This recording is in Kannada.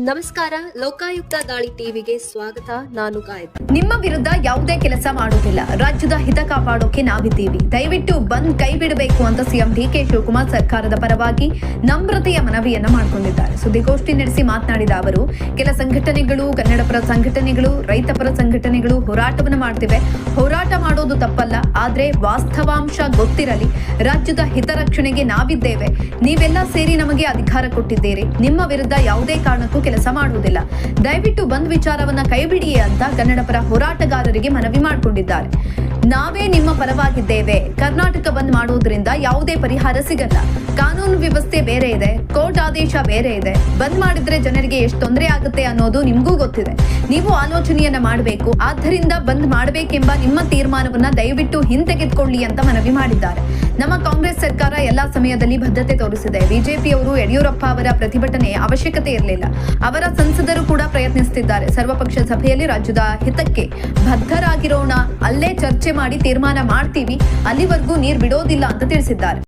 ನಮಸ್ಕಾರ, ಲೋಕಾಯುಕ್ತ ದಾಳಿ ಟಿವಿಗೆ ಸ್ವಾಗತ. ನಾನು ಗಾಯತ್ರಿ. ನಿಮ್ಮ ವಿರುದ್ಧ ಯಾವುದೇ ಕೆಲಸ ಮಾಡುವುದಿಲ್ಲ. ರಾಜ್ಯದ ಹಿತ ಕಾಪಾಡೋಕೆ ನಾವಿದ್ದೀವಿ. ದಯವಿಟ್ಟು ಬಂದ್ ಕೈ ಬಿಡಬೇಕು ಅಂತ ಸಿಎಂ ಡಿಕೆ ಶಿವಕುಮಾರ್ ಸರ್ಕಾರದ ಪರವಾಗಿ ನಮ್ರತೆಯ ಮನವಿಯನ್ನ ಮಾಡಿಕೊಂಡಿದ್ದಾರೆ. ಸುದ್ದಿಗೋಷ್ಠಿ ನಡೆಸಿ ಮಾತನಾಡಿದ ಅವರು, ಕೆಲ ಸಂಘಟನೆಗಳು, ಕನ್ನಡಪರ ಸಂಘಟನೆಗಳು, ರೈತಪರ ಸಂಘಟನೆಗಳು ಹೋರಾಟವನ್ನು ಮಾಡ್ತಿವೆ. ಹೋರಾಟ ಮಾಡೋದು ತಪ್ಪಲ್ಲ, ಆದ್ರೆ ವಾಸ್ತವಾಂಶ ಗೊತ್ತಿರಲಿ. ರಾಜ್ಯದ ಹಿತರಕ್ಷಣೆಗೆ ನಾವಿದ್ದೇವೆ. ನೀವೆಲ್ಲ ಸೇರಿ ನಮಗೆ ಅಧಿಕಾರ ಕೊಟ್ಟಿದ್ದೀರಿ. ನಿಮ್ಮ ವಿರುದ್ಧ ಯಾವುದೇ ಕಾರಣಕ್ಕೂ ಕೆಲಸ ಮಾಡುವುದಿಲ್ಲ. ದಯವಿಟ್ಟು ಬಂದ್ ವಿಚಾರವನ್ನ ಕೈಬಿಡಿ ಅಂತ ಕನ್ನಡಪರ ಹೋರಾಟಗಾರರಿಗೆ ಮನವಿ ಮಾಡಿಕೊಂಡಿದ್ದಾರೆ. ನಾವೇ ನಿಮ್ಮ ಪರವಾಗಿದ್ದೇವೆ. ಕರ್ನಾಟಕ ಬಂದ್ ಮಾಡುವುದರಿಂದ ಯಾವುದೇ ಪರಿಹಾರ ಸಿಗಲ್ಲ. ಕಾನೂನು ವ್ಯವಸ್ಥೆ ಬೇರೆ ಇದೆ, ಕೋರ್ಟ್ ಆದೇಶ ಬೇರೆ ಇದೆ. ಬಂದ್ ಮಾಡಿದ್ರೆ ಜನರಿಗೆ ಎಷ್ಟು ತೊಂದರೆ ಆಗುತ್ತೆ ಅನ್ನೋದು ನಿಮಗೂ ಗೊತ್ತಿದೆ. ನೀವು ಆಲೋಚನೆಯನ್ನ ಮಾಡಬೇಕು. ಆದ್ದರಿಂದ ಬಂದ್ ಮಾಡಬೇಕೆಂಬ ನಿಮ್ಮ ತೀರ್ಮಾನವನ್ನ ದಯವಿಟ್ಟು ಹಿಂತೆಗೆದುಕೊಳ್ಳಿ ಅಂತ ಮನವಿ ಮಾಡಿದ್ದಾರೆ. ನಮ್ಮ ಕಾಂಗ್ರೆಸ್ ಸರ್ಕಾರ ಎಲ್ಲಾ ಸಮಯದಲ್ಲಿ ಬದ್ಧತೆ ತೋರಿಸಿದೆ. ಬಿಜೆಪಿಯವರು ಯಡಿಯೂರಪ್ಪ ಅವರ ಪ್ರತಿಭಟನೆ ಅವಶ್ಯಕತೆ ಇರಲಿಲ್ಲ. ಅವರ ಸಂಸದರು ಕೂಡ ಪ್ರಯತ್ನಿಸುತ್ತಿದ್ದಾರೆ. ಸರ್ವಪಕ್ಷ ಸಭೆಯಲ್ಲಿ ರಾಜ್ಯದ ಹಿತಕ್ಕೆ ಬದ್ಧರಾಗಿರೋಣ, ಅಲ್ಲೇ ಚರ್ಚೆ ಮಾಡಿ ತೀರ್ಮಾನ ಮಾಡ್ತೀವಿ, ಅಲ್ಲಿವರೆಗೂ ನೀರು ಬಿಡೋದಿಲ್ಲ ಅಂತ ತಿಳಿಸಿದ್ದಾರೆ.